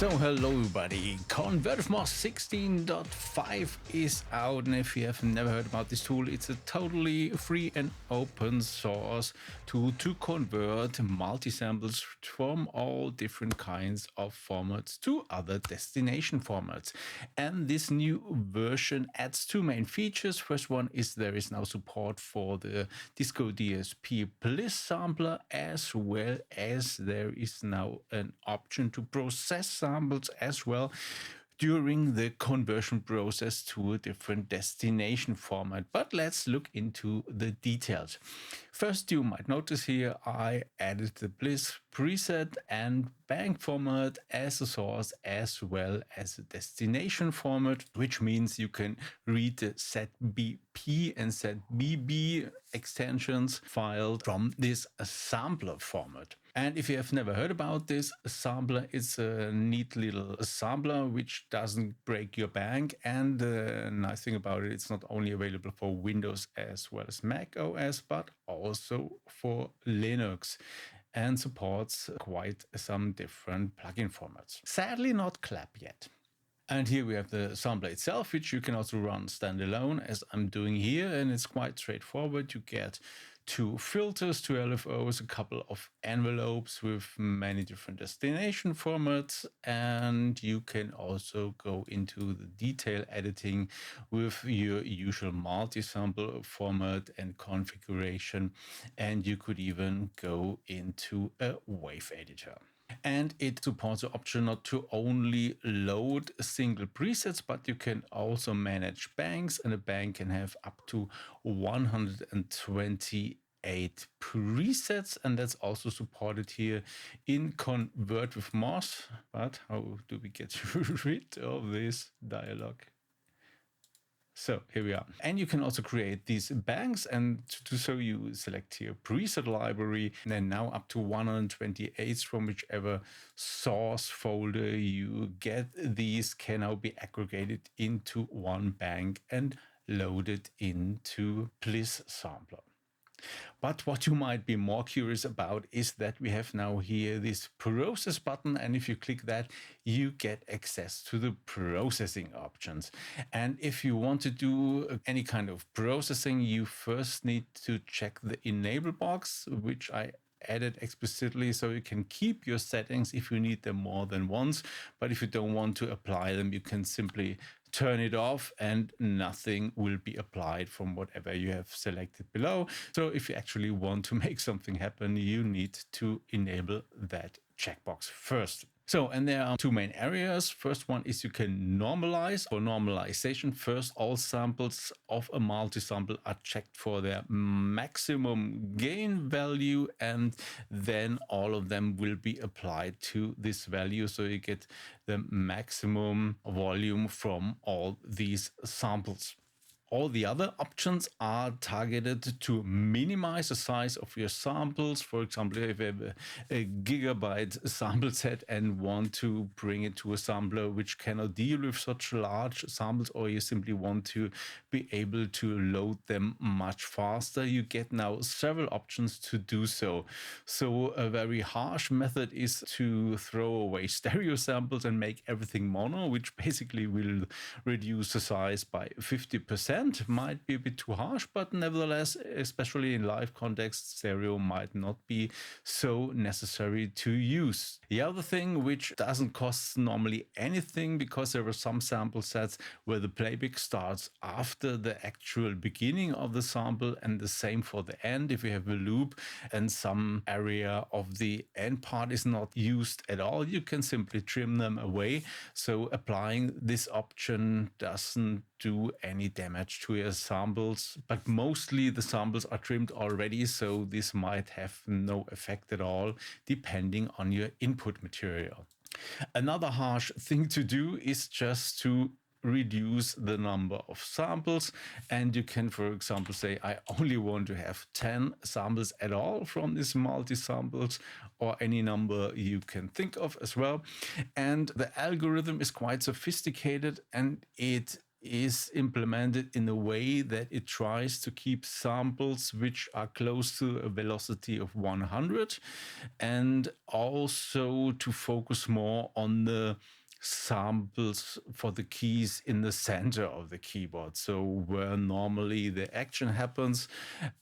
So hello everybody, ConvertWithMoss 16.5 is out, and if you have never heard about this tool, it's a totally free and open source tool to convert multi-samples from all different kinds of formats to other destination formats. And this new version adds two main features. First one is there is now support for the discoDSP Bliss sampler, as well as there is now an option to process samples as well during the conversion process to a different destination format. But let's look into the details. First, you might notice here I added the Bliss preset and bank format as a source as well as a destination format, which means you can read the ZBP and ZBB extensions filed from this sampler format. And if you have never heard about this sampler, it's a neat little sampler which doesn't break your bank. And the nice thing about it, it's not only available for Windows as well as Mac OS, but also for Linux, and supports quite some different plugin formats. Sadly, not clap yet. And here we have the sampler itself, which you can also run standalone, as I'm doing here, and it's quite straightforward. You get two filters, two LFOs, a couple of envelopes with many different destination formats, and you can also go into the detail editing with your usual multi-sample format and configuration, and you could even go into a wave editor. And it supports the option not to only load single presets, but you can also manage banks, and a bank can have up to 128 presets, and that's also supported here in ConvertWithMoss. But how do we get rid of this dialog? So here we are. And you can also create these banks, and to do so you select here preset library, and then now up to 128 from whichever source folder you get. These can now be aggregated into one bank and loaded into Bliss sampler. But what you might be more curious about is that we have now here this process button, and if you click that, you get access to the processing options. And if you want to do any kind of processing, you first need to check the enable box, which I added explicitly, so you can keep your settings if you need them more than once. But if you don't want to apply them, you can simply turn it off and nothing will be applied from whatever you have selected below. So if you actually want to make something happen, you need to enable that checkbox first. So, and there are two main areas. First one is you can normalize. For normalization, first all samples of a multi-sample are checked for their maximum gain value, and then all of them will be applied to this value. So you get the maximum volume from all these samples. All the other options are targeted to minimize the size of your samples. For example, if you have a gigabyte sample set and want to bring it to a sampler which cannot deal with such large samples, or you simply want to be able to load them much faster, you get now several options to do so. So a very harsh method is to throw away stereo samples and make everything mono, which basically will reduce the size by 50%. Might be a bit too harsh, but nevertheless, especially in live context, stereo might not be so necessary to use. The other thing, which doesn't cost normally anything, because there are some sample sets where the playback starts after the actual beginning of the sample, and the same for the end. If you have a loop and some area of the end part is not used at all, you can simply trim them away. So applying this option doesn't do any damage to your samples, but mostly the samples are trimmed already, so this might have no effect at all depending on your input material. Another harsh thing to do is just to reduce the number of samples, and you can, for example, say I only want to have 10 samples at all from these multi-samples, or any number you can think of as well. And the algorithm is quite sophisticated, and it is implemented in a way that it tries to keep samples which are close to a velocity of 100, and also to focus more on the samples for the keys in the center of the keyboard. So where normally the action happens,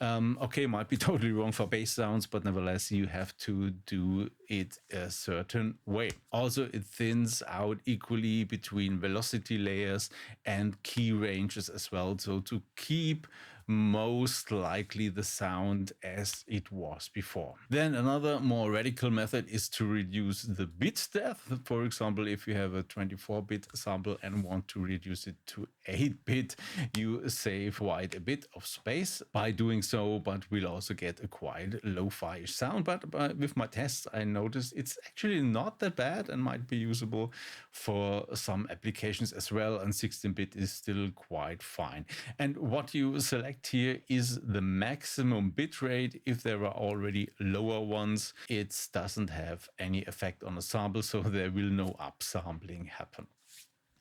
okay, might be totally wrong for bass sounds, but nevertheless, you have to do it a certain way. Also, it thins out equally between velocity layers and key ranges as well. So to keep most likely the sound as it was before. Then another more radical method is to reduce the bit depth. For example, if you have a 24-bit sample and want to reduce it to 8-bit, you save quite a bit of space by doing so, but we'll also get a quite lo-fi sound. But with my tests, I noticed it's actually not that bad and might be usable for some applications as well, and 16-bit is still quite fine. And what you select here is the maximum bitrate. If there are already lower ones, it doesn't have any effect on the sample, so there will no upsampling happen.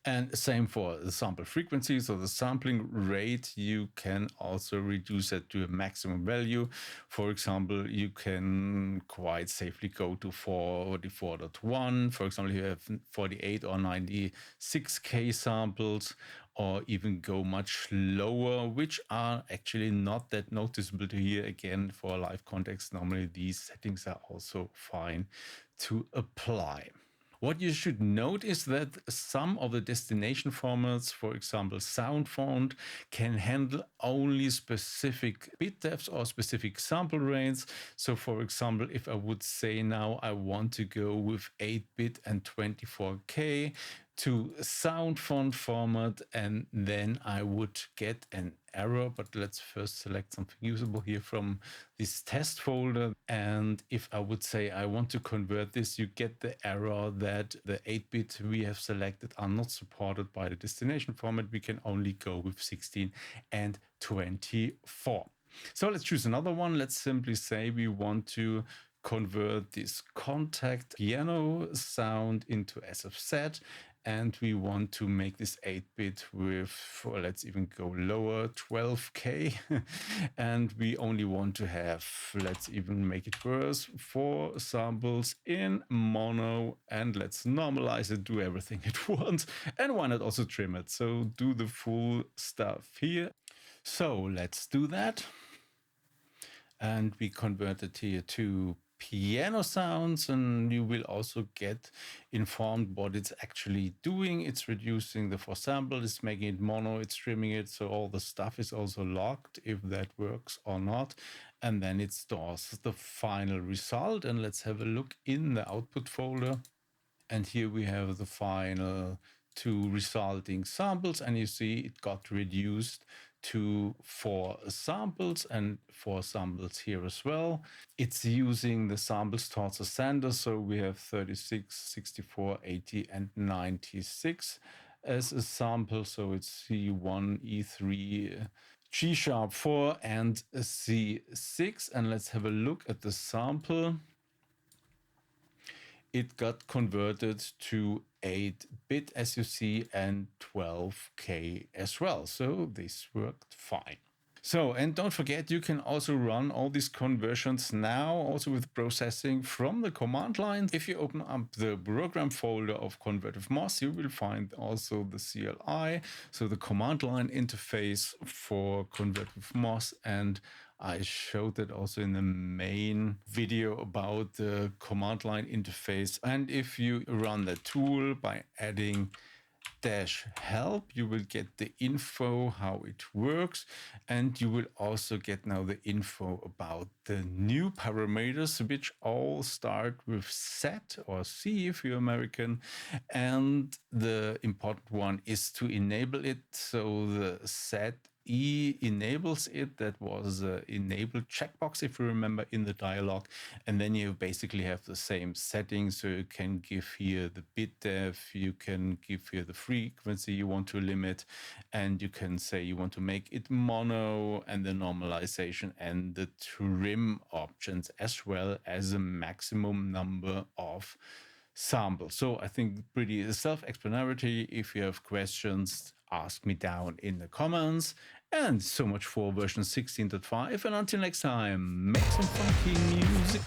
And same for the sample frequency. So the sampling rate, you can also reduce it to a maximum value. For example, you can quite safely go to 44.1. For example, you have 48 or 96K samples, or even go much lower, which are actually not that noticeable to hear. Again, for a live context, normally these settings are also fine to apply. What you should note is that some of the destination formats, for example, sound font, can handle only specific bit depths or specific sample rates. So for example, if I would say now I want to go with 8-bit and 24K to sound font format, and then I would get an error. But let's first select something usable here from this test folder. And if I would say I want to convert this, you get the error that the 8-bit we have selected are not supported by the destination format. We can only go with 16 and 24. So let's choose another one. Let's simply say we want to convert this contact piano sound into SFZ, and we want to make this 8-bit with, let's even go lower, 12K. And we only want to have, let's even make it worse, 4 samples in mono, and let's normalize it, do everything at once, and why not also trim it? So do the full stuff here. So let's do that. And we convert it here to piano sounds, and you will also get informed what it's actually doing. It's reducing the 4 sample, it's making it mono, it's trimming it, so all the stuff is also logged if that works or not. And then it stores the final result. And let's have a look in the output folder. And here we have the final 2 resulting samples, and you see it got reduced to 4 samples and 4 samples here as well. It's using the samples towards the sender, so we have 36, 64, 80, and 96 as a sample. So it's C1, E3, G#4, and C6. And let's have a look at the sample. It got converted to 8-bit, as you see, and 12K as well. So this worked fine. So, and don't forget, you can also run all these conversions now, also with processing from the command line. If you open up the program folder of ConvertWithMoss, you will find also the CLI, so the command line interface for ConvertWithMoss. And I showed it also in the main video about the command line interface. And if you run the tool by adding -help, you will get the info how it works, and you will also get now the info about the new parameters, which all start with set or C if you're American. And the important one is to enable it. So the set E enables it. That was the enable checkbox, if you remember, in the dialog. And then you basically have the same settings. So you can give here the bit depth, you can give here the frequency you want to limit, and you can say you want to make it mono, and the normalization and the trim options, as well as a maximum number of samples. So I think pretty self-explanatory. If you have questions, ask me down in the comments. And so much for version 16.5, and until next time, make some funky music.